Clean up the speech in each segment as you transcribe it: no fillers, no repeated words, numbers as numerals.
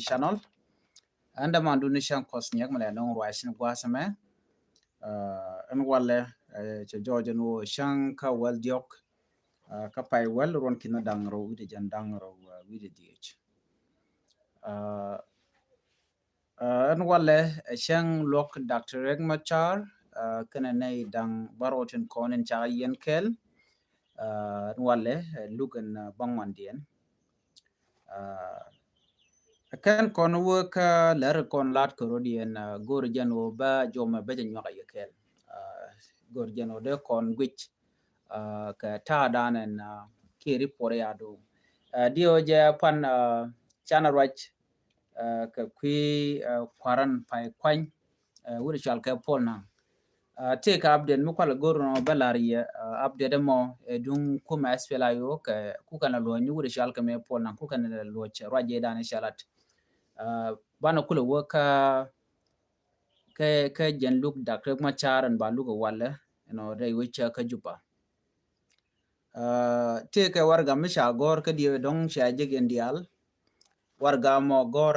channel anda mandu ni shan kos nyak mala long rice ni gwasame en wale che jojo no shan ka wal diok ka pai wal ron kina dangro wide jan dangro wide diech en wale shan lok dr reg machar kana nay dang barotin konen cha yen kel en wale lugan bangwandien kan kon wo ka lar kon lat ko rodien gor jano ba joma be jan yoga yekel gor jano de kon gwich ka ta danen kiri pore ado dio je pan chana rach ka kwi kwaran pai kwany wuri chal ka polna take update mu kwal gor no balari update mo dung kuma spela yo ka ku kana lo ni wuri chal ka me polna ku kana lo che raje dan shalat bana kula waka ke jen look Dr. Macharan ba look wala dai wicha ka juba te ke warga misha gor ka die dong sha jigen dial warga mo gor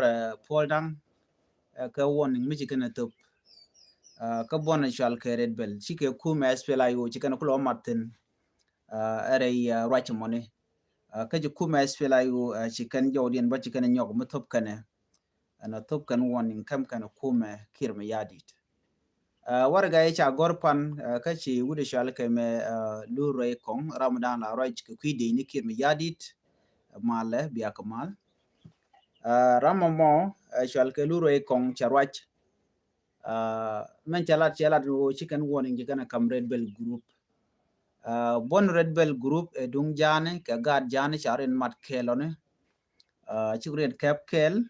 poldang ka warning mi kana top ka bona shal ke red bell chike ku ma spela yo chike na kulo martin are right money ka ji ku ma spela yo chikan jodien ba chikan nyog mutop kana ana top kan warning kam kana kuma kirma yadit warga ya gorpan kaci wude shal keme lure kong ramadan la raj ke kwide ni kirma yadit male biya kamal ramamo shal ke lure kong charwach men chalat wo chicken warning jikana kam red bell group bon red bell group dung jane ka gad jane charen mat kelone chikren kap kel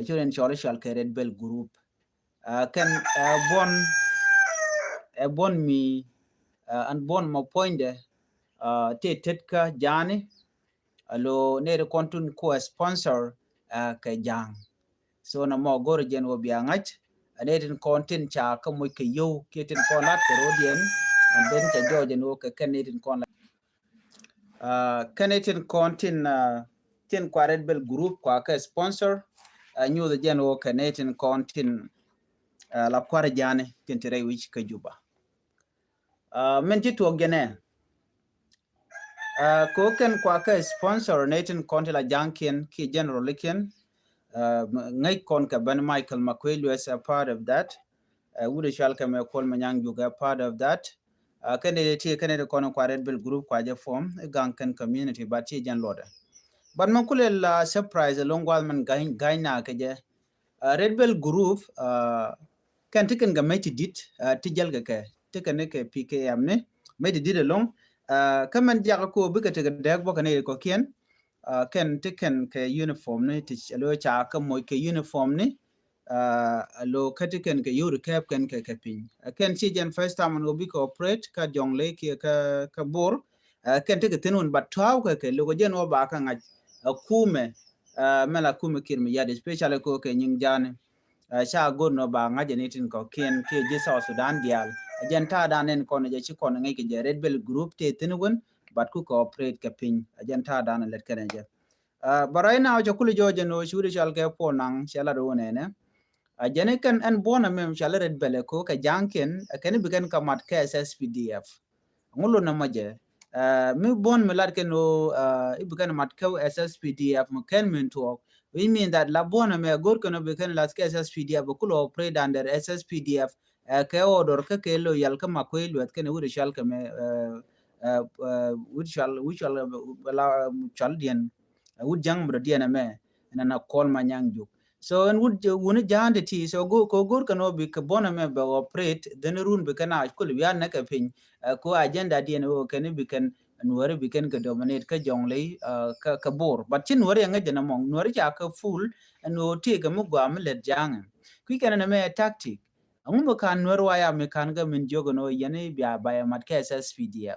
churen shal ke red bell group kan bon mi an bon mo poinde te tetka jani alo ne kontun ko sponsor ka jang so na mo gor jen wo biangach ne tin kontin cha ka mo ke yo ke tin konat ko rodien and then cha joje no ka kanetin kon kanetin kontin tin kwared bel group kwa ka sponsor nyu the jen wo kanetin kontin la kwara jane tin tere wich ka juba men ci tuok jene ko ken kwa ka sponsor natin konti la jankin ki general liken ngai kon ka ban Michael McQuail was a part of that wude shal ka me kol manyang juga part of that ken de ti ken de kon kwa red bill group kwa je form ganken community but ti jan loda but man kule la surprise long while man gaina ka je red bill group kan tiken ga meti dit ti jal ga ke tiken ne ke PKM ne meti dit long kaman jaga ko buka te dag boka ne ko kien ken tiken ke uniform ne ti lo cha ka mo ke uniform ne lo katiken ke yuru kep ken ke pin ken si jen first time no bi ko operate ka jongle ki ka bor ken te tenun but taw ke lo ko jen o ba ka ngaj kume mela kume kirmi yade especially ko ke nying jane cha god no ba ngaje ne tin ko kien ke je South Sudan dial jen ta danen kono je ci kono ngi je red bell group te tinun but ku cooperate ka pin jen ta danen let kene je baray na jo kulu joje no shuri shal ke po nang shala do ne jene kan en bona mem shala red bell ko ka janken ken bigen ka mat ke SSPDF ngulo na maje mi bon mi lat ke no ibigen mat ke SSPDF mo ken min to we mean that la bona me gor kono be kan las ke SSPDF ko lo operate under SSPDF ke order ke lo yal ka makoy luat ke ne wuri shal ke me wuri shal la chal dien wud jang bro dien me na kol manyang juk so en wud woni jande ti so go ko gor kono be ke bona me be operate den run be kana ko ya na ka pin ko agenda dien o ke ne be kan nuore bi ken ka dominate ka jongle ka bor but chin nuore nga jana mong nuore ja ka full no te ga mu gwa le jang ki kana na me tactic amu kan nuore wa ya me kan ga min jogo no yene bia ba ya mat ka SSPDF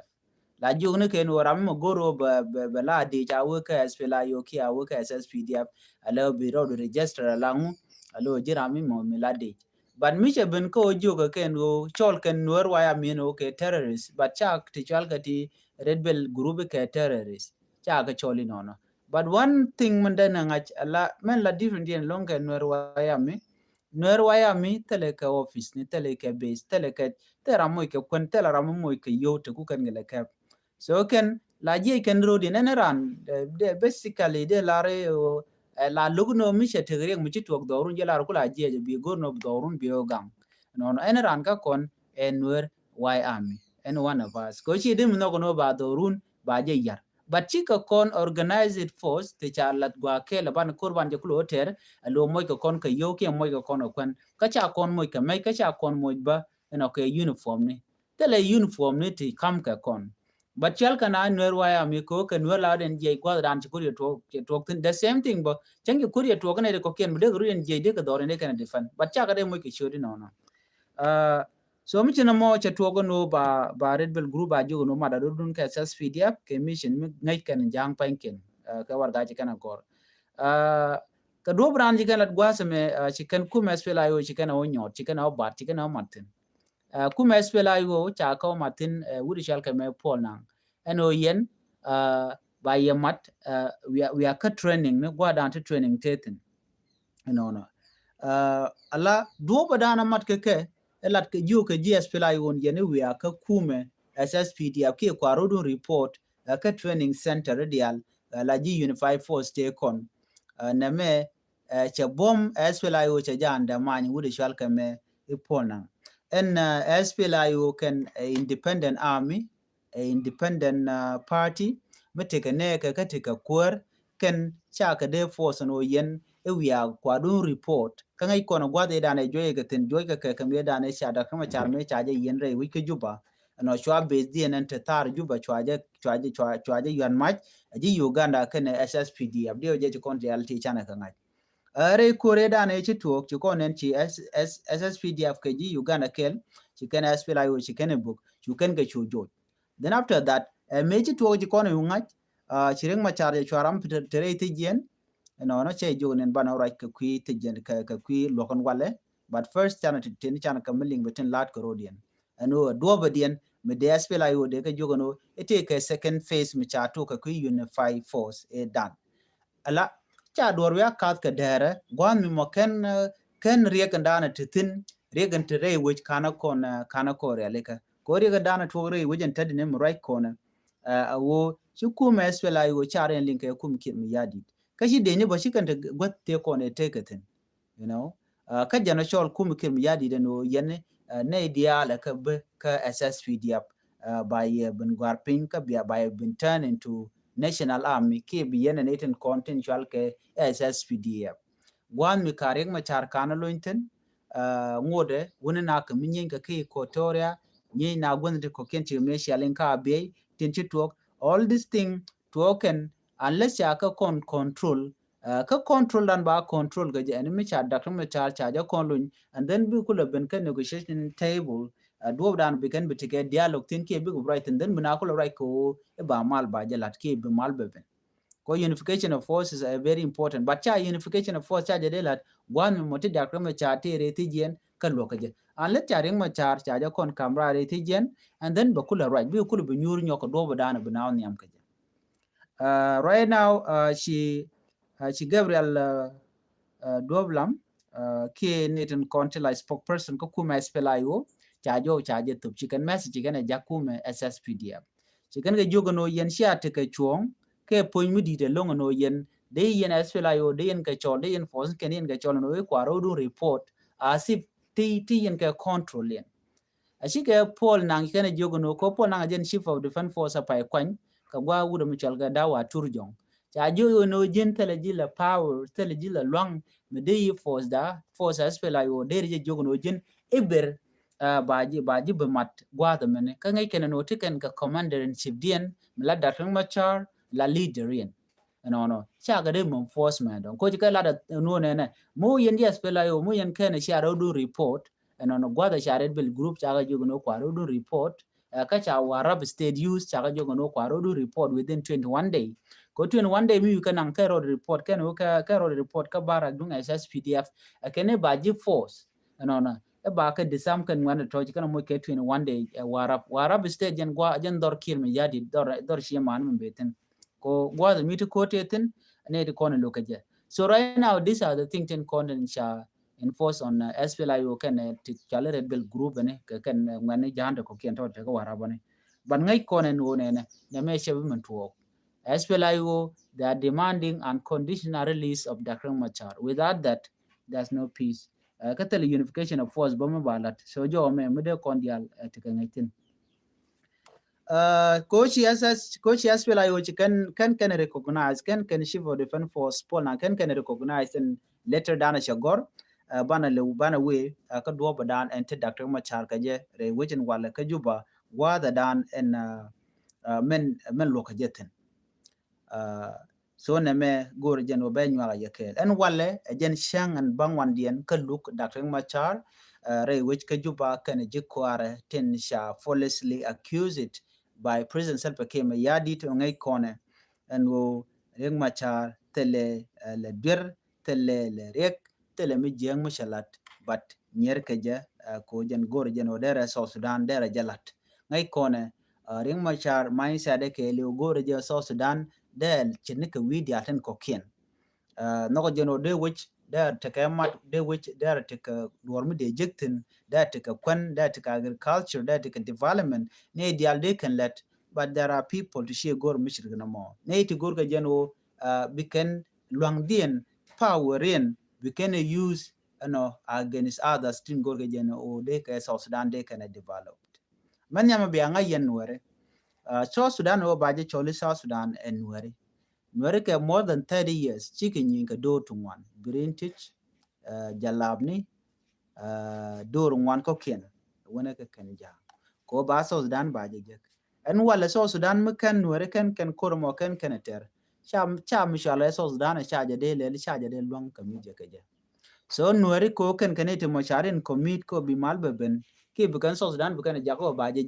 la jogo ne ken wora mo goro ba la de ja wo ka SPLA yo ki a wo ka SSPDF ala bi ro register la ngu alo jira mi mo mi la de but mi che ben ko jogo ken go chol ken nuore wa ya mi no ke terrorist but chak ti chal ka ti red bell group ke terrorist cha ga choli nono but one thing mendana ngach la men la different yen longa nwer waya mi tele ka office ni tele ka base tele ka tera moy ka kon tele ram moy ka yo te ku kan ngela ka so ken la je ken rodi ran de basically de la re la lugno mi che te gre mi ci tok dorun je la ko la je bi gorno dorun bi ogam no no ran ka kon enwer waya mi and one of us ko chi dim no no ba dorun ba je yar but chi ka kon organize it force te charlat gwa ke la ban kurban je kulo ter lo moy ka kon ka yo ke moy ka kon kwan ka cha kon moy ka mai ka cha kon moy ba no ke uniform ni tele uniform ni ti kam ka kon but chal kana nwer waya mi ko ka nwer la den je gwa dan chi kulo to the same thing but changi kulo to kana ko ken de ru den je de ka dore ne kana defend but cha ka de moy ke shodi no no so mi china mo cha togo no ba red bell group a jogo no ma da dun ka sas pdf ke mission mi ngai kan jang panken ka war ga ji kana kor ka do bran ji kana gwa se me chicken ku mes pela yo chicken o nyot chicken o bat chicken o martin ku mes pela yo cha ka o martin wuri shal ka me pol nang eno yen ba ye mat we are ka training ne gwa dan to training tetin no no ala do ba dana mat ke elat ke ju ke GSPLA won yene we aka kume SSPD ake kwaro do report ka training center dial la ji unified force take on na me che bom SPLA yo che janda mani wude shal ka me ipona en SPLA yo can independent army a independent party meteke ne ka katika kwar ken chaka de force no yen we are kwado report kanga ikono gwade dane joye gaten joye ka kamye dane shada kama charme chaje yenre wiki juba no shwa bezdi en tar juba chwaje yan mach ji Uganda kene SSPD abdio je kon reality chana kanga are kore dane chi tuok chi konen chi SSPDF ke ji Uganda kel chi ken SPLA yo chi ken book chi ken ke chujo then after that mechi tuok chi konen ungat chiring machare chwaram tere tijen no che jonen bana right ka kwi tijen ka kwi lokon wale but first chana tin chana kamiling betin lat korodian ano duobadien me de SPLA yo de ka jogono ete ka second phase me cha to ka kwi unify force e dan ala cha dor ya kat ka dere gwan mi mo ken riek ndana titin riek ntere which kana ko releka ko riek ndana to re which ntadi ne right corner awo chukuma SPLA yo chare linke kum kit mi yadi kashi de ne ba shi kan gwat te ko ne te katin you know ka jana shol kum kit mi yadi de no yen ne dia la ka be ka SSPDF by ben gwarpin ka bia by ben turn into national army ke bi yen ne ten contentual ke SSPDF gwan mi karek ma char kana lointen ngode wona na ka minyen ka ke Equatoria ni na gwanda ko kenti me shalen ka be tin chitok all this thing token unless ya ka control ka control dan ba control ga je enemy cha doctor me cha ja konlun and then bi kula ben ka negotiation table do dan bi kan bi take dialogue tin ke bi go right and then bina kula right ko e ba mal ba je lat ke bi mal be ben ko unification of forces is very important but cha unification of force cha je de lat wan mo ti doctor me cha te re ti jen kan lo ka je an let cha ring ma cha ja kon camera re ti jen and then ba kula right bi kula bi nyur nyoko do dan bi na on yam ka je right now she Gabriel Dovlam ke neten kontela spokesperson ko kuma spelayo chajo chaje tup chicken message gana jakume SSPDF chicken ga jogo no yen sha te ke chuong ke poin mudi de longo no yen de yen spelayo de yen ka chol de yen force ken yen ga chol no e kwaro do report asip ti yen ka control yen ashike Paul nang kana jogo no ko Paul nang jen chief of defense force pa kwan ka gwa wudo mi chol ga dawa turjong cha jogo no jen telejila power telejila long me de force da force aspela yo de je jogo no jen eber baji be mat gwa da mene ka ngai kana no tiken ka commander in chief dien la da machar la leader yen no cha ga de mon force man don ko ka la da no ne mo yen dia aspela yo mo yen kana sha do report no gwada shared bill group chaga jogo no kwaro do report ka cha warab state use chaga jogo no kwaro do report within 21 day ko 21 day mi kan an kero report kan ka report ka bara dung SSPDF kene baji force no e ba ka disam kan wan to kan mo ke 21 day warab state jen gwa jen dor kil mi yadi dor shi man min beten ko was the meet quotating and it corner look at. So right now these are the things in content sha enforce on SPLIO can chale red bell group ne can ngane janda ko kian to ko warabane but ngai konen one ne me shebman to SPLIO they are demanding unconditional release of Dr. Machar. Without that there's no peace. Katali unification of force bama balat so jo me mede kondial tikangaitin coach yes will I can recognize can shift for defense force paul na can recognize and later dana shagor bana le bana we ka do badan and te Dr. Machar ka je re wajin wala ka juba wa da dan en men lokajetin so ne me gor jen obe nyala yekel en wale jen shang and bangwan dien ka look Dr. Machar re which ka juba kan jikware tin sha falsely accuse it by President Salva Kiir Mayadi to ngai kone and wo Riek Machar tele le dir tele le rek tele mi jeng mushalat but nyer keje ko jen gor jen odere so Sudan dere jalat ngai kone Riek Machar mai sa de ke le gor je so Sudan del chinike widi aten kokien no jen ode which there take a mat de which there take a dormi de jektin there take a kwen there take agriculture there take a development ne dial they can let but there are people to share gor mishir na mo ne ti gor ga jeno we can long dien power in we can use against others tin gor ga jeno o de ka South Sudan de can develop man yama be anga yen wore South Sudan o baje choli South Sudan en wore America more than 30 years chicken yinka do to one green teach jalabni do one kokien wona ka kan ja ko ba so Sudan ba je en wala so Sudan mekan nuere kan kormo kan ter cha mishala so Sudan cha je de le cha je de long kam je ka je so nuere ko kan te mo sharin commit ko bi mal beben ki bukan so Sudan bukan ja ko ba je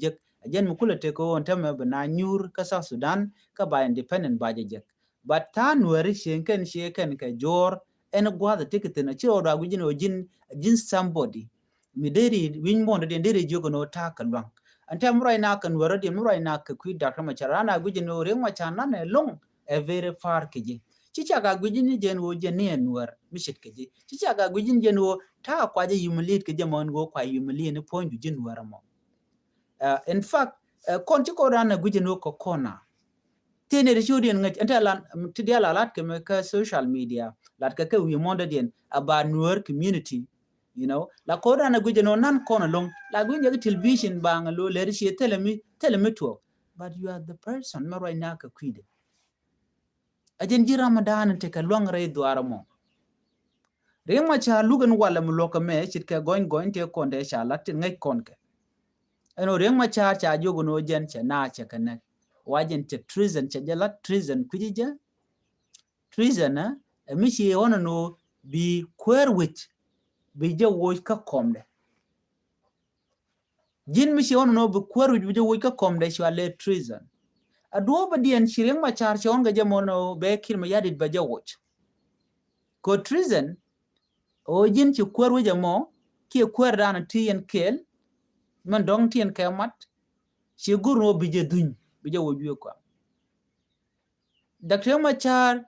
jen mukule te ko on tama bana nyur ka so Sudan ka ba independent ba je but tan wari shenken ka jor en gwa the ticket na chiro da gujin ojin jin somebody mideri win mon de ndere jogo no ta kalwang anta murai na kan wara de murai na ka kwi Dr. Machar na gujin no re machana ne long a very far keje chicha ga gujin jen wo jen ne nwar mishit keje chicha ga gujin jen wo ta kwaje yumulit keje mon go kwa yumuli ne ponju jin wara mo in fact konti ko rana gujin no ko kona tene de chudien ngat entalan tidiala lat ke social media lat ke wi monda dien about newer community la koda na guje no nan kono long la gunje television bang lo le shi telemi to but you are the person ma right now ka kwide ajen ji ramadan te ka long re duara mo re ma cha lugan wala mu loka me chit ka goin te konde sha lat ngai konke eno re ma cha jogo no jen cha na cha kana wajen te treason cha jala treason kujija treason mishi wono no bi kwer wich bi je wo ka komde jin mishi wono no bi kwer wich bi je wo ka komde shwale treason ado ba dien shireng ma char chon ga je mono be kir ma yadit ba je woch ko treason o jin chi kwer wich mo ki kwer dan tien kel man dong tien kemat shi guro bi je duny bi je wo ju ko Dr. Machar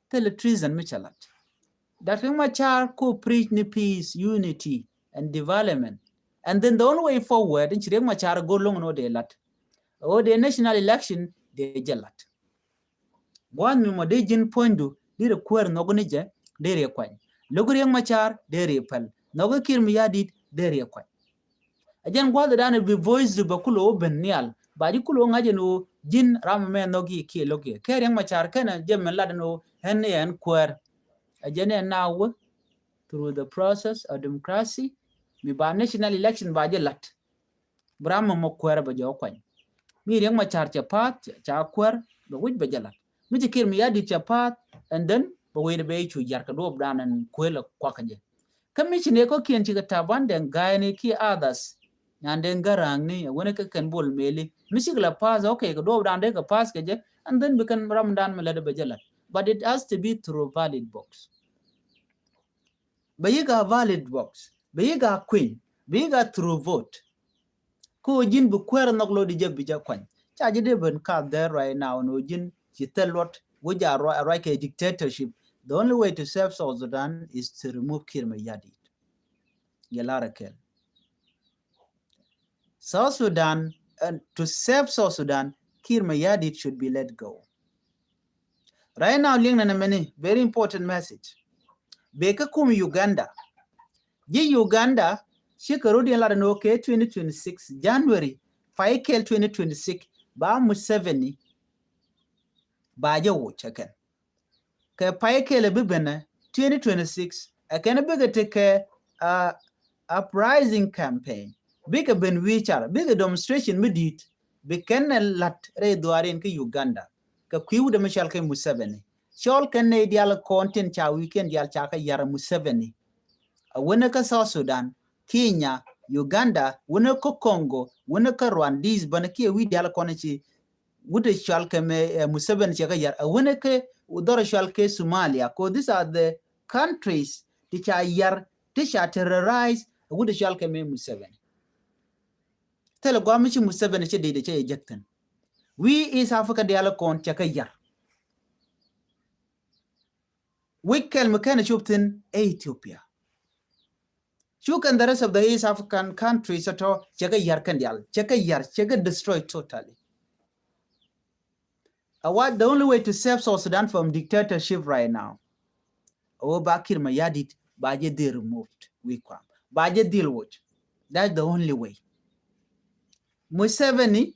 tell treason michalat. Dr. Machar co preach ni peace, unity, and development. And then the only way forward, in Chirek Machar go long no de lat. O the national election, de jalat. One mi de jin pointu, de require no gonije, de require. Loguriang Machar, de repel. No kir mi yadit, de require. Again, what the done be voice the bakulo ben nial. Badi kulo ngaje no jin ram me nogi ki logi kereng Machar kana jem ladno hen en kwer ajene now through the process of democracy mi ba national election ba je lat brahma mo kwer ba jo kwan mi reng Machar cha pat cha kwer ba wuj ba jalat mi ti kir mi yadi cha pat and then ba we be chu yar ka do bran an kwela kwa kaje commission ko kien chi ka taban den gaini ki others and garang ni wona ka kan bol meli misigla pass okay ko do dan de ka pass ke je and then we can ramadan melade be jalat but it has to be through valid box bayiga valid box bayiga queen bayiga through vote ko jin bu kwer nok lo di jebbi ja kwan cha je de ben ka there right now no jin you tell what which are right a dictatorship. The only way to save South Sudan is to remove Kir Mayadit. Yalarakel. South Sudan, and to save South Sudan, Kir Mayadit should be let go. Right now, many very important message. Beka kum Uganda. Uganda, Shikarudi no ke 2026, January, Faikel 2026, Ba Museveni, Ba Yawo Chaken. Ke Faikel Bibena 2026, a can bigger take uprising campaign. Bigger Ben Wichar, bigger demonstration midit, Bekan Lat Re Duarin ke Uganda. Ka Kiu de Michel ke Museveni. Shol can dial content cha weekend yal chaka yara Museveni. Winaka South Sudan, Kenya, Uganda, Winaka Congo, Winaka Rwandese, Banaki, we dial konachi, Wuda Shalke Museveni chaka yar, Winaka, Udora Shalke Somalia, ko these are the countries which are yar, tisha terrorize, Wuda Shalke me Museveni. Tell Guamichi Museveni che de che ejecten. We is Africa dialocon chaka yar. We can mechanic shuptin Ethiopia. Shuk and the rest of the East African countries at all, cheka yar kandial, cheka destroy totally. What the only way to save South Sudan from dictatorship right now? Bakir Mayadit, Baje de removed. We come. Baje deal with. That's the only way. Museveni,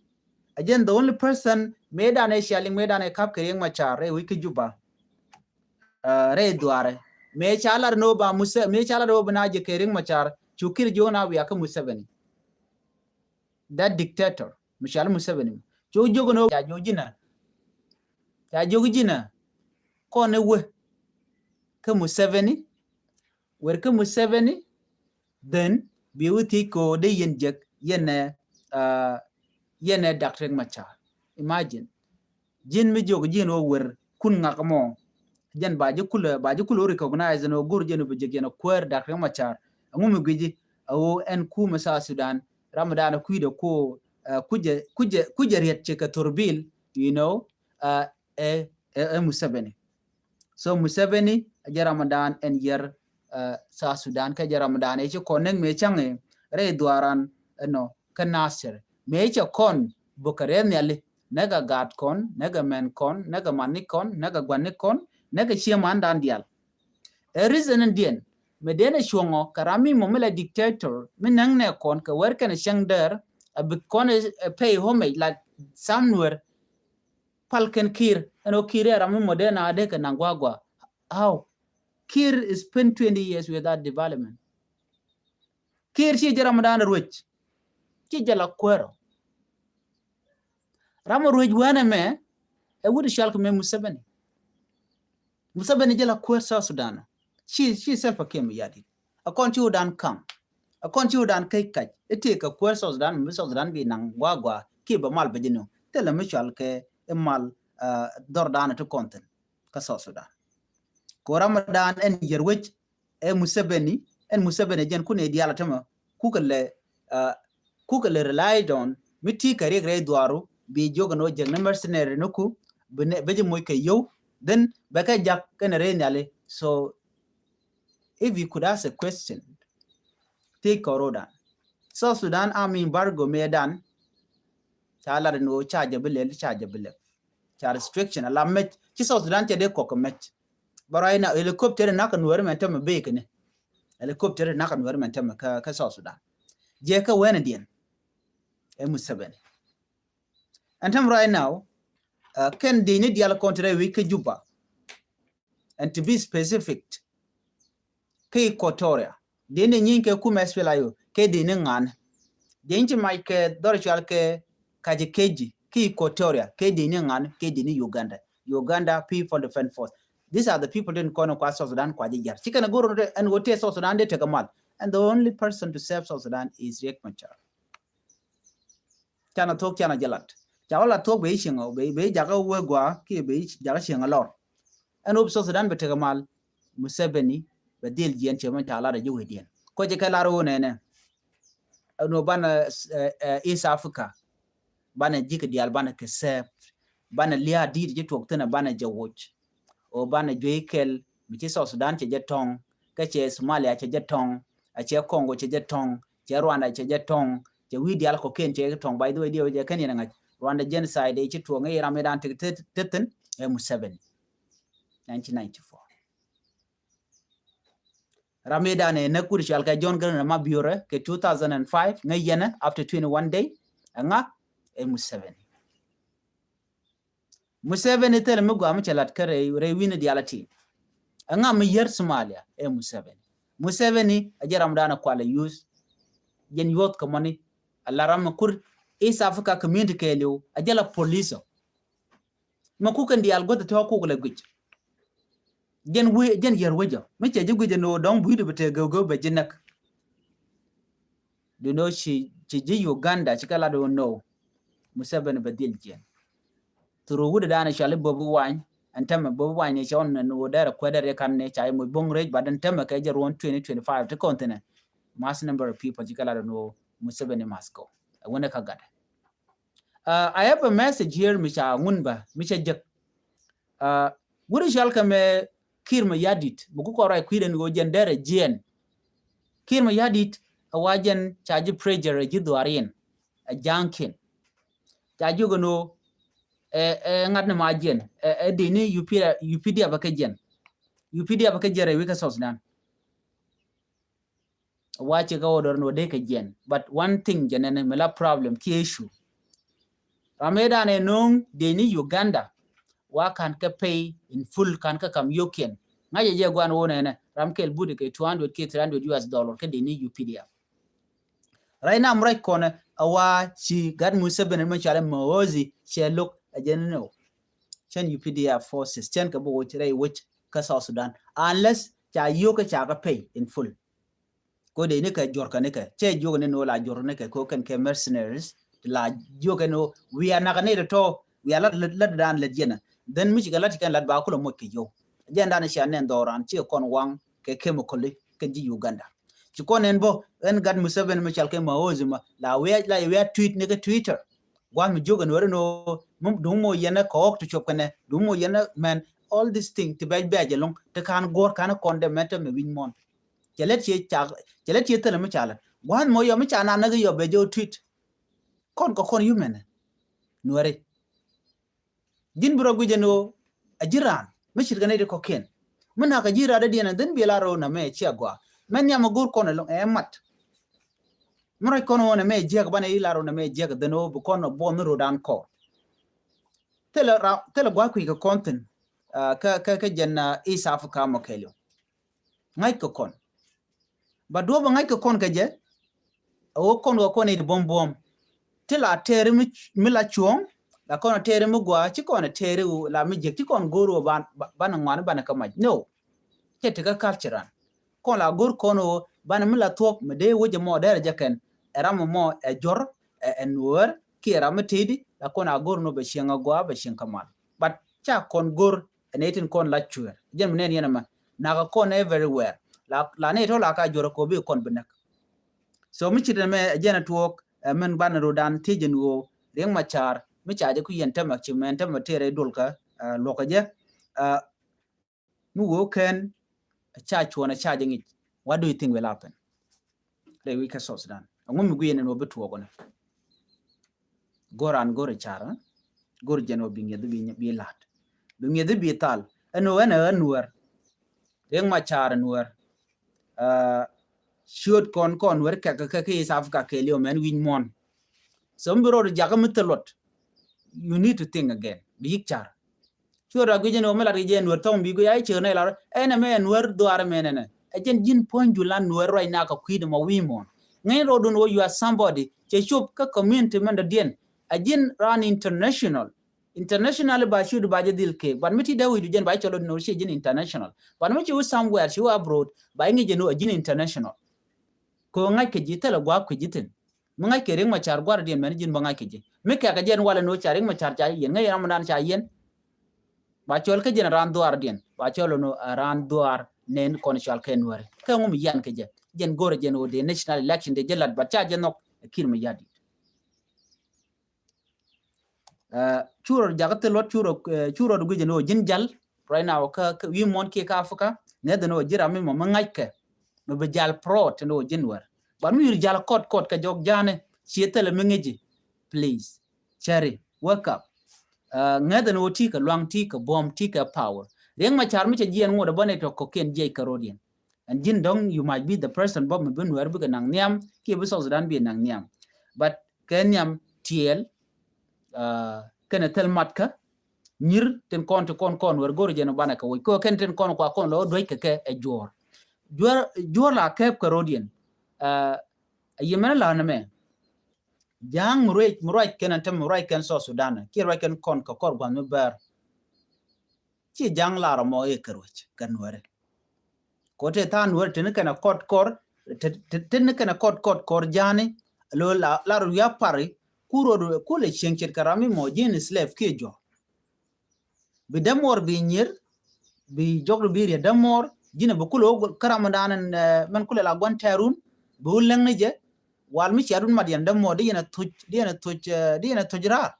again, the only person made an shelling, made an a cap carrying machar, wiki juba. Re duare. Me chalar no ba Muse, me chalar no banaje carrying machar, chukir jona wiaka Museveni. That dictator, Michelle Museveni. Jojo no ya jojina. Ya jojina. Kone we. Ke Museveni. Where ke Museveni. Then, biwiti ko de yenjek yene doctrine machar. Imagine. Jin mi jogo jin o wer kun ngakamo. Jan baji recognize no gur jenu bejek no kwer doctrine machar. Ngumi gwiji o en ku masa Sudan. Ramadan kuido ko kuje riet cheka turbil, you know, Museveni. So Museveni aja Ramadan en yer sa Sudan ka Ramadan e koneng me change re duaran no kanasir me kon bukare nyali naga gat kon naga men kon naga manikon naga gwanikon naga chiaman dandial a reason indian me dene shongo karami momela dictator minang ne kon ka work and shang there a bikon pay homage like somewhere palken kir and okire ramu modena ade ka nangwagwa. How Kir spent 20 years without development. Kir si Ramadan rich. Chi jala kwero. Rama rich wana me e would shalk me Museveni. Museveni jala kwero South Sudan. She self came yadi. A country dan come. A country dan kai kai. It take a kwero South Sudan be nang wagwa kiba mal bejino. Tell a mutual ke mal dordana to content ka South Sudan. Ko Ramadan en yerwech Museveni en Museveni jen kune diala tama kukale relied on miti kare gre duaru bi joga no jeng mercenary nuku beje moy kay yow then baka jak kan re nyale. So if you could ask a question, take Korodan South Sudan army embargo medan chala no charge bele cha restriction ala match ci South Sudan te de ko match. But right now, helicopter nakan wari mentem bekene. Helicopter nakan wari mentem ka South Sudan. Jeka wena dien. Museveni. And right now, can they need the country wiki Juba? And to be specific, ke Equatoria. Dene nyinke kuma espelayo ke dene ngan. Denje maike dorchal ke kajekeji ke Equatoria ke dene ngan ke dene Uganda. Uganda People Defense Force. These are the people didn't call South Sudan Kwajijar. She can go and go to South Sudan, they take a month. And the only person to save South Sudan is Riek Machar. Chana talk Chana Jalat. Jawala talk Beishing or Be Jaga Wegwa, Ki Beich, Jagashing a lot. And hope South Sudan Betagamal, Museveni, but deal Gian Chamatala, the Judian. Kojakalaro Nene. No Bana East Africa. Bana Jika the Albana save bana lia di je tok tana bana jawoch o bana joikel mi ci South Sudan ci jetong ka ci Somalia ci jetong a ci Congo ci jetong ci Rwanda ci jetong ci widi al ko ken ci jetong by the way dio je kan yana Rwanda genocide ci to ngai Ramadan teten M7 1994 Ramadan ne nakur ci alka John Garang ma biore ke 2005 ngai yana after 21 day nga M7 Museveni tele mu gwa mu chalat kare re wini dialati nga mu yer Somalia Museveni ajaram dana kwala use yen yot ko mani alaram kur East Africa community kelo ajala police maku kan dial goto to ko gole guj jen yer wejo me che jiguje no don buidu bete go be jinak do no she ji Uganda chikala do no Museveni badil jen turu wuda dana shali bobu wine and tema bobu wine chon no dara kwedere kan ne chai mo bongrej badan tema ka jar 2025 to continent mass number of people jikala no Museveni must go wona ka gada I have a message here Misha Ngunba Misha Jek wuda shalka me kirma yadit buku ko rai kwiden go jendere jien kirma yadit awajen chaji pressure jidwarin a jankin chaji gono ngatna ma jen dini UPD abaka jen UPD abaka jere wika Sudan wache ga odor no de ka jen but one thing jenene mela problem ki issue Rameda ne nong dini Uganda wa kan ka pay in full kan ka kam yoken ngaje je gwan wona ne ramkel budi ke 200k 300 US dollar ke dini UPD right now right kona awa she got Museveni man chale maozi she look no chen UPDF forces chen ka bo tire which ka South Sudan unless cha yoka cha ka pay in full ko de ne ka jorka ne ka che joga ne no la jor ne ka ko kan ke mercenaries la joga no we are not ne to we are let dan let jena then mi ga lati kan lat ba ko mo ke yo jenda ne sha ne ndoran che kon wang ke chemical ke ji Uganda ci kon en bo en gad Museveni mi chalke maozi ma la we tweet ne ka Twitter gwan mi joga no no dumo yena ko to chopkane dumo yena man all this thing to baj long te kan gor kan condemnate me win mon chelet che tele mi chala gwan mo yo mi chana na yo be jo tweet kon ko kon yumen nuare din bro guje no ajiran mi shirgane de koken muna ka jira da diena den bi laro na me chiagwa men ya magur kon lo e mat mura kono na me jiag bana ilaro na me jiag de no bu kono bo mi rodan ko tele gwa ku ka content ka jenna East Africa mo kelo ngai ko kon ba do ba ngai ko kon ka je o kon ko ne bom tela tere mi la chuong la kono tere mi gwa chi kono tere la mi je chi kon goro ban ngwan ban ka maj no tete ka culture kon la gor kono ban mi la top me de woje mo dere jaken era mo e jor en wor ki era metidi la kon agor no be shenga gwa be shen kamal but cha kon gor enetin kon la chuer jem nen yana ma na ka kon everywhere la ne to la ka jor ko be kon benak so mi chide me jena tuok men ban rodan tijen wo reng machar mi chaje ku yenta mak chimenta matere dolka lokaje mu wo ken cha chuona cha jengi what do you think will happen the week of South Sudan ngum gu yene no betu ogona goran gore chara gor jeno binge bi lat binge bi tal eno nuer reng machar nuer shoot kon wer ka East Africa ke leo men win mon so mbiro jaga mutelot you need to think again big char chura gu jeno mela ri jen wer tom bi go yai chene la ene me nuer doar menene ajen jin ponjulan nuer right na ka kwid ma wimon ngai rodun wo you are somebody che chup ka community man da dien ajin ran international ba should ba jadil ke but miti da wi jen ba cholo no she jin international but miti wo somewhere she abroad ba ngi jeno ajin international ko ngai ke jitela gwa ku jitin ngai ke ring ma char gwar dien men jin ba ngai ke je me ka ga jen wala no charing ma char cha yen ngai ramadan cha yen ba chol ke jen ran duar dien ba cholo no ran duar nen kon chal ke nuare ka ngum yan ke je jen gore jen o de national election de jelat ba cha jenok kir ma yadi churo jagate lot churo du gujeno jinjal right now ka wi mon ki ka Africa ne de no jira mi mo ngajke no be jal pro te no jinwar ban mi jal kot ka jog jane chietele mengeji please cherry wake up ngada no tika luang tika bomb tika power reng ma char mi che jien ngoda bone to ko ken je karodian and jin dong you might be the person bob me ben wer bu nang niam ki bu so sudan bi nang niam but kenyam tiel kena tel matka nyir ten kon to kon wer gor jeno bana ka ko ken ten kon kwa kon lo doy ke e jor la kep karodian yemena la na me jang murai ken tem murai ken so sudan ki rai ken kon ko kor gwan me ber ci jang la ro mo e keroch kan were ko te tan wer ten kana kot kor ten kana kot kor jani lo la ru ya pari kuro ko le chencher karami mo jin slave ke jo bi damor bi nyir bi jogro bi re damor jina bu kulo karamadan man kula la gwan tarun bu leng ne je wal mi charun madian damor dina tujra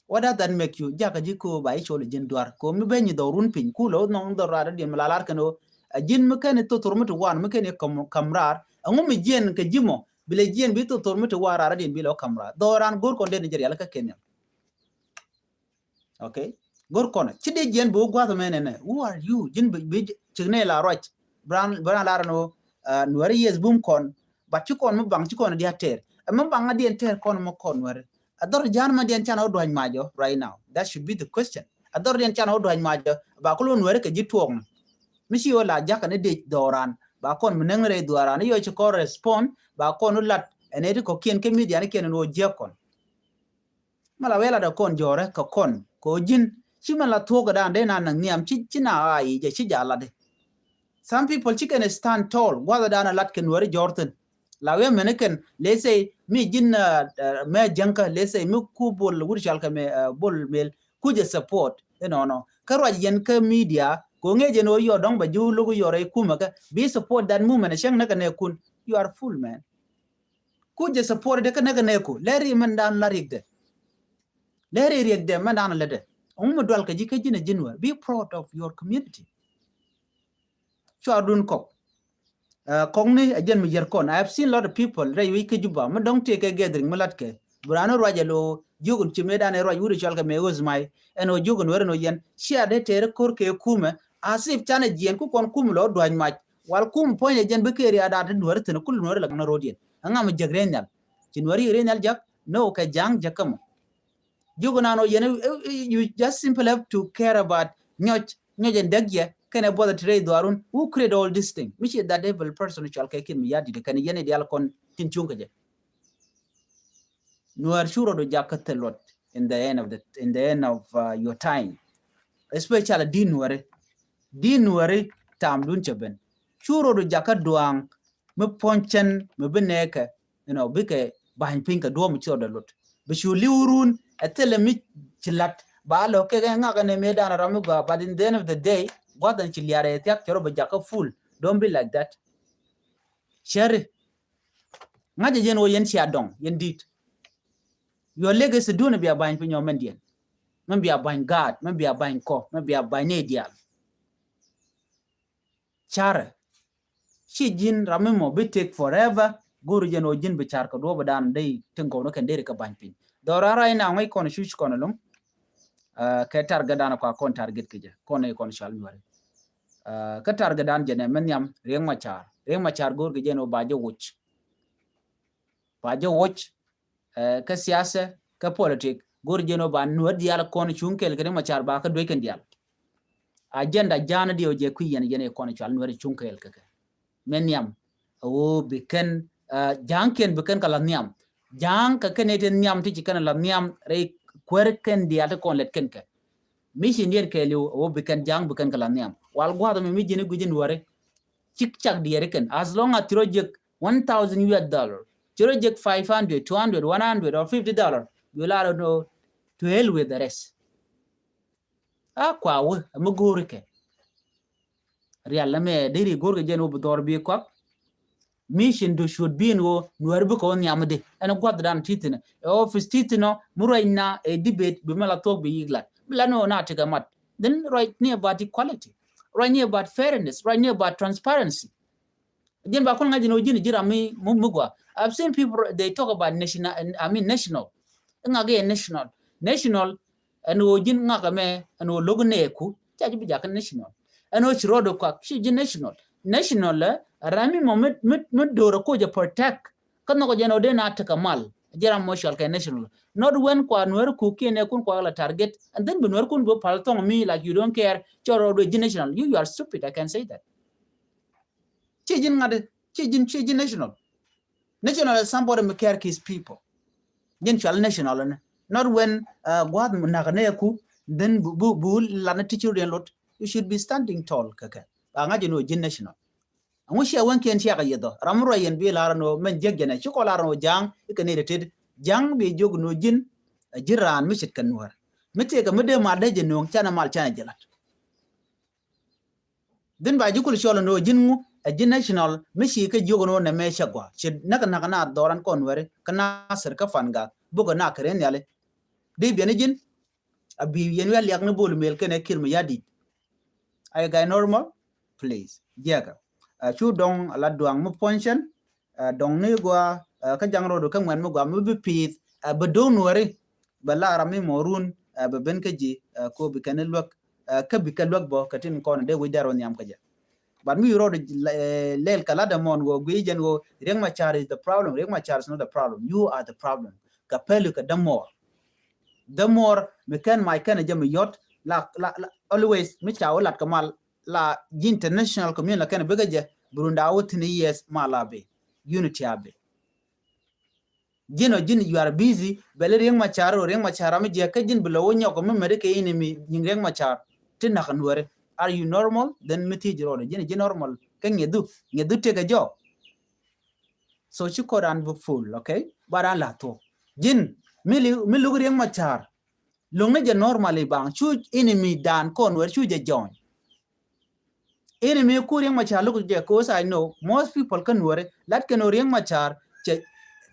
what does that make you jaka jiko bai chole jin dwar ko mi benyi dorun pin kulo non dorara di malalar kano jin mekene to tormuto wan mekene kamrar angu mi jien ke jimo bile jien bi to tormuto warara di bilo kamrar doran gor kon de Nigeria ka Kenya okay gor kon chide jien bo gwa menene who are you jin bi chigne la roch bran la no nuari yes bum kon ba chikon mo bang chikon dia ter mo bang adi enter kon mo kon ware ador jan ma dian chana odwany majo right now that should be the question ador dian chana odwany majo ba ko lon were ke jitwong mishi wala jaka ne de doran ba kon menengre doran yo che correspond ba kon lat ene ko kien ke media ne ken no je kon mala wela da kon jore ko kon ko jin chimala toga da de na niam china ai je chi jala de some people chicken stand tall whether dana lat ken were jorten lawe meneken let's say mi jin me janka let's say mi ku bol wurshal ka me bol mel ku je support no karwa yen ka media ko ngeje no yo dong ba ju lugu yore kuma ka be support that movement shang naka ne kun you are full man ku je support de ka naka ne ku leri man dan la rigde leri rigde man dan lede mu dwal ka jike jina jinwa be proud of your community adun ko kongni ajen mi jerkon I have seen a lot of people ray wi ke juba ma dong take a gathering malat ke burano rajalo jugun chimeda ne raj wuri chalka me uzmai eno jugun werno yen share de tere kor ke kume asif chane jien ku kon kum lo dwan mach wal kum poine jen be keri ada de wer ten kul nor la na rodien anga ma jagrenal chinwari renal jak no ka jang jakam jugunano yen you just simply have to care about nyojen dagye can I bother trade Darun? Who create all this thing? Which is that evil person which I'll take him yadi can yen the alcon tinchungaje. You are sure to jacket a lot in the end of your time. Especially dinware tam dunchaben. Sure to jacket duang me ponchen me beneke, bike behind pink a dwarm the lot. But you liurun a tell a me chilat balo keganga made an ramuga, but in the end of the day, what than chiliare tek choro jaka full. Don't be like that. Sherry. Ngaje jen o yen dong yen dit. Your legacy do not be a buying pin your mendian. Maybe a buying God, maybe a buying co, maybe a buying ideal. Chare. She jin ramimo be take forever. Guru jen o jin be charka do badan day tingo no can dereka buying pin. Dorara ina ngai kon shush konalum. Ke targadana kwa kon target kija. Kone kon shal nware. Ka targadan jene menyam rieng machar gur ke jeno bajo wuch ka siyasa ka politik gur jeno ba nuad dial kon chunkel ke machar ba ka doiken dial agenda jana dio je kuyen jene kon chal nuad chunkel ke menyam o biken janken biken kala nyam jang ka keneten nyam ti kana la nyam re kwerken dial kon let kenke mission yer ke lu o biken jang biken kala nyam wal gwado mi jene gujin ware chik chak diareken as long as project $1,000 project 500 200 100 or $50 you allow no to hell with the rest kwa we mugurike real me diri gurge jeno budor bi ko mission do should be no nuerbu ko nyamde and god dan titina office titino muraina a debate be mala talk be yigla blano na tiga mat then right near about equality, right near about fairness, right near about transparency. Then ba kon ngaji no jini jira mi mugwa. I've seen people they talk about national, national. Ngage national and o jin ngaka me and o logo neku chaji bija kan national. And o chirodo kwa shi jin national rami mo mit doro ko je protect kan no jeno de na taka mal jira moshal ka national, not when kwa nwer ku kine kun kwa la target and then benwer kun bo paltong me like you don't care choro do national. You are stupid, I can say that. Chijin ngade chijin national is somebody me care his people jen chal national not when gwad nagane ku then bu la teacher lot. You should be standing tall kaka ngaji no jin national amushi awan ken tia yedo ramro yen bi larano men jeggene ci ko larano jang ikane reted jang be jog no jin jiran misit kanwar mete ka mede ma daje no chana mal chana jelat den ba jikul cholo no jinmu a jin national mishi ka jog no na me shagwa ci naka na doran konware kana sir ka fanga bugo na karen yale de bi jin abi yen wel yak no bol mel kene kirma yadi ay ga normal please jaga chu dong la duang mu ponchen dong ne gwa ka jangro do ka ngwan mu gwa mu bi pit ba do nuare ba la rami morun ba ben ka ji ko bi kan lok ka bi ka lok bo ka tin kon de wi daro nyam ka ja but mi ro lel kala da mon go gwi jen go reng ma char is the problem, reng ma char is not the problem, you are the problem. Ka pelu ka the more me kan my kan jam yot la always mi chaw lat kamal la international community la kan begaje burunda wotini yes malabe unity abe jino jin you are busy bele reng machar mi je ka jin below nyoko me mere ke inimi jin reng machar tin na kanware. Are you normal? Then miti jiro jin normal kan ngedu te ga jo so chi koran bu full okay bara la to jin milu reng machar lungne je normally bang chu inimi dan konwer chu je join enemy ku riang machar look je cause I know most people can worry lat can riang machar che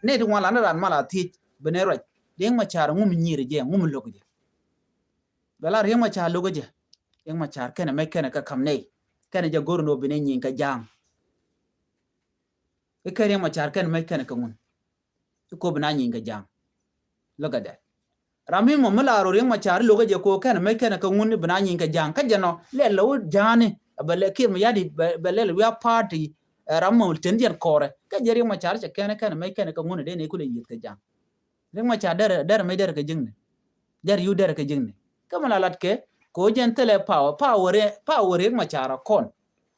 ne de wala na ran mala ti benero riang machar ngum nyire je ngum logo je bala riang machar logo je riang machar kana me kana ka kamne kana je gorno bene nyin ka jam e ka riang machar kana me kana ka ngun ko bana nyin ka jam logo de rami mo mala ro riang machar logo je ko kana me kana ka ngun bana nyin ka jam ka jano le lo jani bale kim yadi bale we are party rammo tendian kore ka jeri ma char cha kana mai kana ka ngone de ne kule yit ka jam le ma cha dar mai dar ka jingne dar yu dar ka jingne kama lat ke ko jen tele power ma chara kon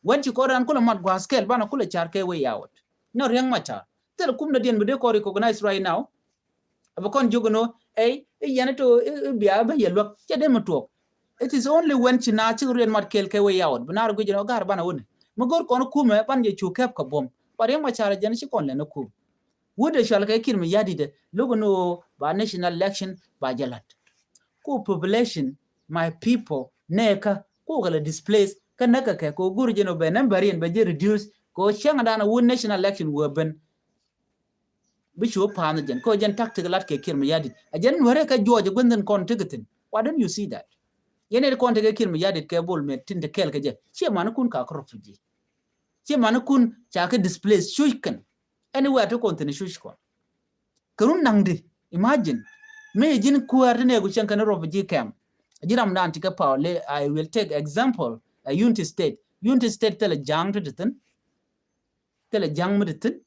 wanti ko ran kula mat gwaskel bana kula char ke we yawot no riang ma char tel kum na den be ko recognize right now abakon jogono ay yana to biya ba yelwa cha de mutok. It is only when china children mat kel ke way out banar go jino gar bana won magor kono kume ban je chu kep ka bom pare ma chara jan chi kon le no ku wude shal ke kirmi yadi de logo no ba national election ba jalat ku population my people neka ku gala displace kanaka ke ko gur jino be number in be reduce ko changa dana won national election wo ben bi chu pan jen ko jen tactical lat ke kirmi yadi ajen wore ka joje gonden kon tigatin. Why don't you see that? Yene ko tege kirmi yadit ke bol me tinde kel ke je che man kun ka krofuji che man kun cha ke displace shuiken anywhere to continue shushko kurun nangdi imagine me jin kuar ne gu chen kan refugee camp jiram dan tika pawle. I will take example a unity state tele jang to tele jang muditin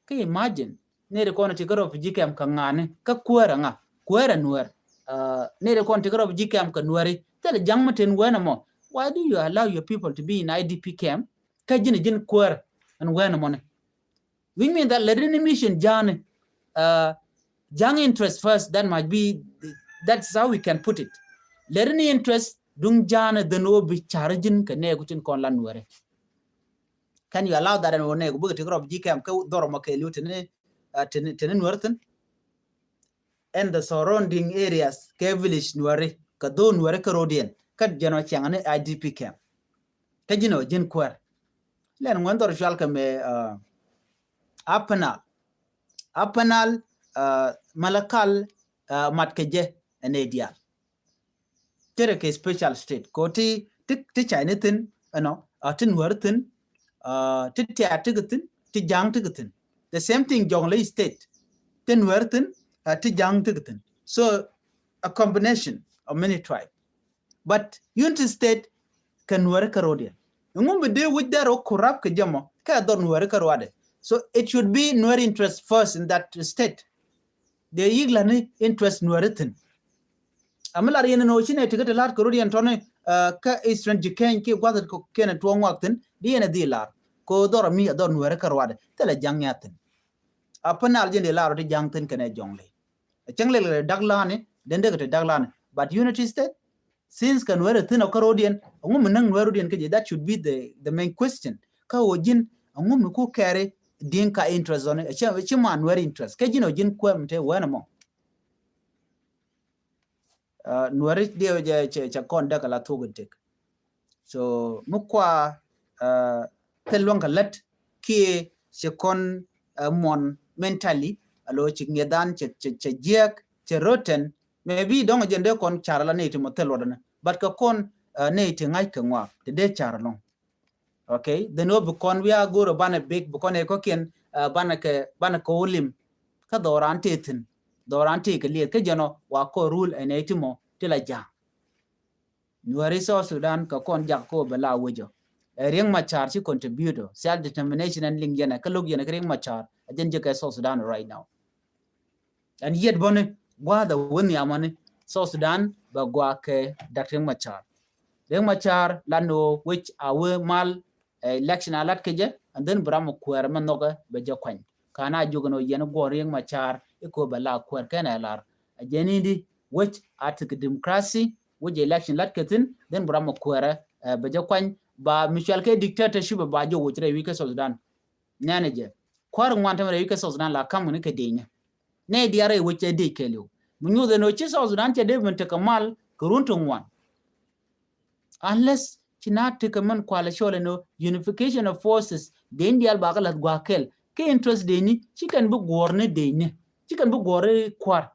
ke imagine ne ko na tika refugee camp ka ngane ka kuara nuer ne ko tika refugee camp ka nuari tell young maten when mo why do you allow your people to be in IDP camp ka jin quer and when money we mean that let any mission young interest first that might be that's how we can put it let any interest dung jana the no be charging ka ne gutin kon lan were can you allow that and one go bugt grob camp ka doro ma ke lutene tenen werten and the surrounding areas ke village nuare ka don were ka rodien kat jeno changane IDP camp ka jino jin kwar len ngon dor shal ka me apanal malakal matkeje ene dia tere ke special state ko ti chainetin atin wertin ti tiatigatin ti jang tigatin the same thing jonglei state tin wertin ti jang tigatin so a combination of many tribes but unity state can work karodian ngum be de with that corrupt ke jamo ka don work karwade so it should be Nuer interest first in that state the yiglani interest Nueritin amala riena no chine tigete lar karodian tone ka eastern jiken ke gwadat ko kena tuong waktin diena dilar ko dor mi dor Nuer karwade tele jangyatin apanal jende laro de jangtin kene jongle changle daglane dende ke daglane but unity state since kan were thin karodian ngum nang Nuerodian ke that should be the main question ka ojin ngum ku kare dinka interest on a man Nuer interest ke jino jin kwemte wenamo Nuer dio je cha konda kala tugutik so mukwa telwang kalat ki se kon mon mentally alo chingedan che jek che roten maybe dong jende kon charla ne timo telodana but ka kon ne ti ngai ka ngwa de charlong okay the no kon we are go bana big kon e ko ken bana ko ulim ka dorante ke liet ke jano wa ko rule ene timo tila ja Nuer so Sudan ka kon jak ko bela wejo rieng machar chi contributor self determination and ling yana ka log yana rieng machar ajen je ka so Sudan right now and yet bone gwa the woni amane so Sudan ba gwa ke Dr. rieng machar lano which awe mal election alat keje and then bram kwer manoga be je kwan kana jogno yen go rieng machar ko bela kwer kana lar ajenindi which article democracy which election lat ketin then bram kwera be je kwan ba Michel ke dictatorship ba jo wotre wike Sudan nanaje kwar ngwanta mere wike Sudan la kamun ke denya ne diare woche de kelo munyu de no chi Sudan te de mente kamal kuruntu ngwan unless chinate kaman kwala shole no unification of forces de indial ba kala gwakel ke interest de ni chikan bu gorne de ni chikan bu gore kwar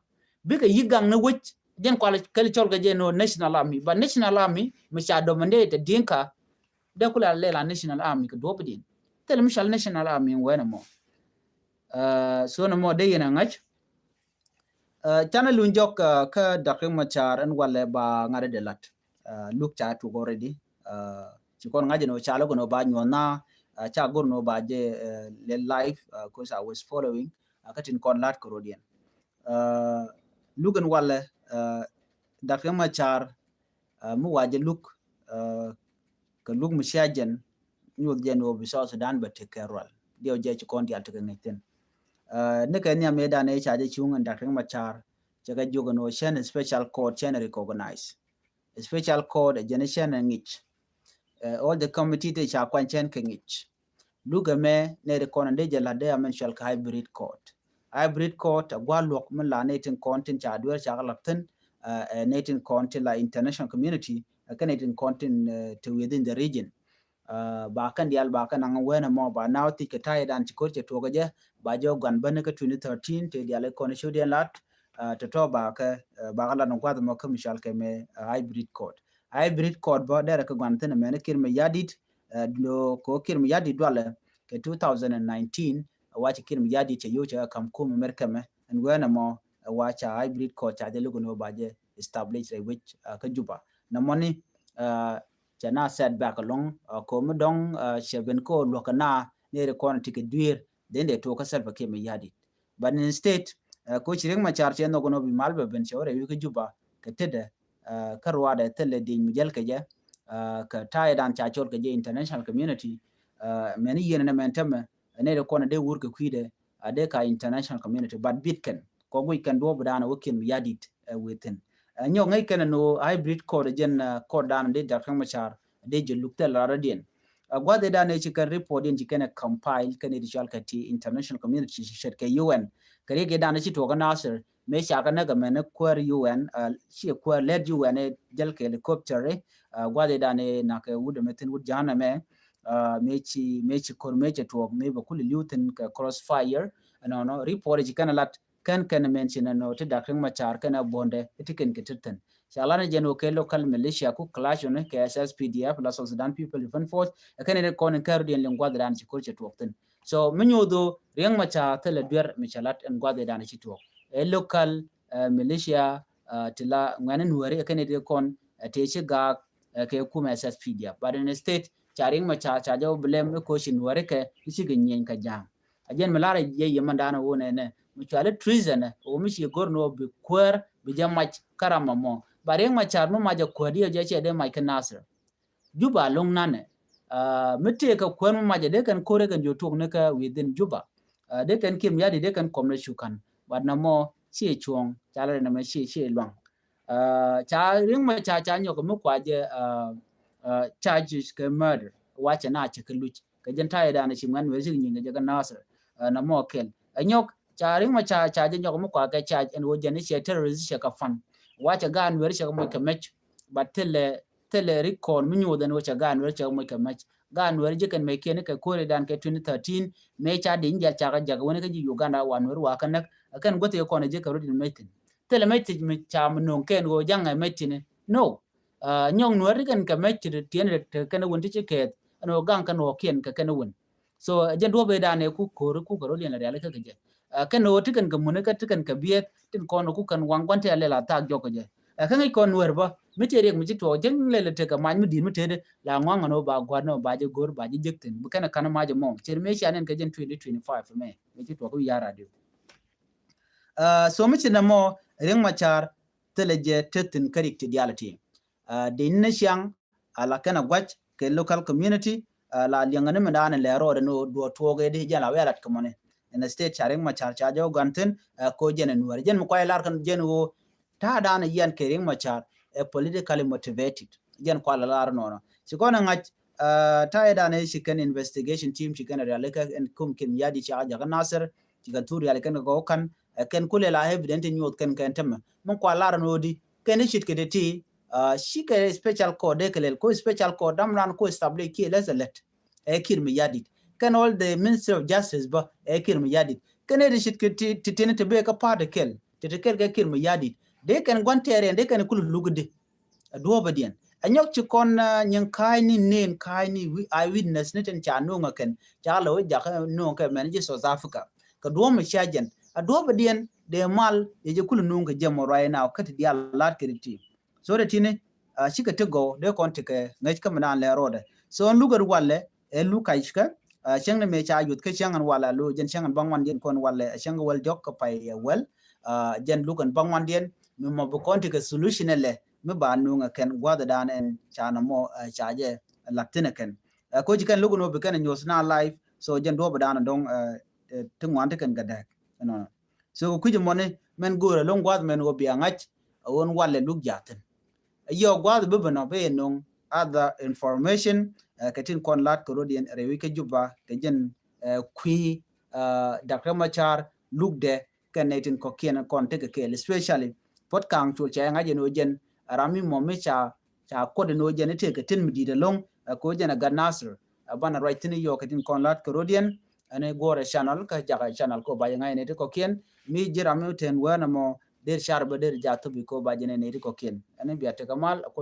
bika yigang na wich jen kwala kali cholga no national army but national army misha dominate dinka de kula lela national army ko dobdin tel mishal national army wena mo so no mo de yana ngach channel unjok ka Dr. Machar and wale ba ngare de lat look chat to already chikon ngaje no chalo no ba nyona cha gur no ba je le live cause I was following katin kon lat korodian lugan wale Dr. Machar mu waje look ka look mushajen nyul je no bi so Sudan ba te kerol dio je chikon dia te ngiten ne ka nya me da ne cha je chung Dr. Machar jaga jogo no shen special court chen recognize a special court a generation ngich all the committee te cha kwan chen ngich luga me ne de konande je la de mensual hybrid court gwa lok men la netin content cha dwer cha galapten netin content la international community netin content to within the region ba kan dial ba kan an wena mo ba now ti ketai dan ti korche to gaje ba jo gan ban ka 2013 te dial ko ne shodian lat to ba ka ba gala no kwad mo kam shal ke me hybrid code ba dere ka gan tene me ne kir me yadit no ko kir me yadit dwale ke 2019 wacha kir me yadit che yo cha kam kum merkame and wena mo wacha hybrid code cha de lugo no ba je establish which ka juba na moni chana set back along ko mudong sheben ko lokana ne re kon tike duir den de to ka self ke me yadi but instead ko chiring ma char chen no bi malbe ben chore yu ke juba ke tede karwa da tele din mujel ke je ka tai dan cha chor ke je international community many yen na mentame ne re kon de wur ke kuide ade ka international community but bitken ko we can do budana wokin yadi within nyo ngai kana no hybrid code gen code dan de Dr. Machar de je lukte la radien gwa de dan e kan report din kana compile kana digital kati international community shet ke UN kare ke dan ci to ga nasir me sha ka na ga men kwar UN ci kwar led UN jel ke helicopter gwa de dan na ke wud metin wud jana me mechi kor mechi tuok me ba kuli lutin ka crossfire no report ji kana lat kan mention no te dak machar kana bonde etiken kititen shalana jeno ke local militia ku clash on ke SSPDF la Sudan People Defense Force kan ne kon kardian lengwa dan ci kurche tuokten so minyodo riang macha tele dwer michalat en gwade dan ci tuok e local militia tila ngane nuare kan ne kon te ci ga ke kuma SSPDF but in state charing macha chajo blame ko shin nuare ke isi ganyen ka jam ajen malara ye yemandana wona ne mutuale treason o mishi gorno bi kwer bi jamach karama mo bareng machar mo maja kwadi je che de Michael Nasser juba long nane mete ka kwen mo maja de kan kore kan jotok ne ka within juba de kan kim yadi de kan komne shukan bad na mo chi chuong chala na me chi long cha ring ma cha nyok mo kwaje charges ka murder wacha na che ka luch ka jen ta da na chimgan we jing ngi ga Nasser na mo kel anyok cha ring ma cha nyok mo kwa ka charge en wo jen che terrorist che ka fan wacha gan wer che mo ka mech but tele record minyo dan wacha gan wer che mo ka mech gan wer je kan me ken ka kore dan ka 2013 me cha din ja cha ga woni ka ji Uganda wan wer wa kan kan gote ko na je ka rodin metin tele metin me cha no ken go janga metin no nyong nuar kan ka mech tien te kan won ti ke no gang kan no ken ka kan won so je do be dan ku ko rodin la ya ka je kan no ti kan ga mun ka ti kan ka biet tin ko no ku kan wang kwante ale la ta joko je kan ngi kon wer ba mi te rek mi to jeng le te ka man mi di mi te la ngwa no ba gwa no ba je gor ba je jekten bu kana kana ma je mom cher me shanen ka jen 2025 me mi to ko ya radio so mi na mo reng machar tele je tetin karik ti diality de ne shang ala kana gwach ke local community la liangane me dan le ro no do to ge de jala welat ko mone in state charing machar cha jo ganten ko jen nuar jen mo ko lar kan jen wo ta dana yan ke reng machar politically motivated jen ko lar no si ko na ngach ta dana shi kan investigation team shi kan realika en kum kim yadi cha ja Nasser shi kan tur yale kan go kan ken kule la evident nyot ken tem mon ko lar no di ken shit ke de ti shi ke special code ke ko special code dam ran ko establish ki lezelet kir mi yadi ken all the minister of justice ba kir mi yadi ken de shit ke ti tin te be ka pa de kel te kel ke kir mi yadi de ken gontere de ken kul lugde do badien anyok ci kon nyen kai ni nen kai ni I witness ne ten cha no ngaken cha lo ja no ke men ji South Africa ka do mo shajen do badien de mal je kul no ke jemo right now kat dia lat kriti so de tine shi ka tego de kon te ke ngai ka man le rode so on lugar walle e lu kai shka shang ne me cha yut ke shang an wala lo jen shang an bangwan den kon walle shang wal jok ka pai wel jen lukan bangwan den mi mo bu kon te ke solution le mi ba nunga ken gwada dan en chana mo chaje latina ken ko jikan lugo no be ken nyos na live so jen do badana dong tungwan te ken gada no so ku je mone men go long gwad men go bi angach won walle lug jaten yo gwad be bano be no other information katin kon lat ko rodien rewi ke juba ke jen kui Dr. Machar lugde ken netin ko ken kon te ke especially pot kang chul cha ngaje no jen rami momi cha kode no jene te ke tin midide long ko jena ga Nasser bana right ni yo kadin kon lat ko rodien ane gore channel ka jaga channel ko baye ngai ne ko ken mi jira mi ten wana mo der sharba der jatu bi ko ba jene ne ko ken ane biate kamal ko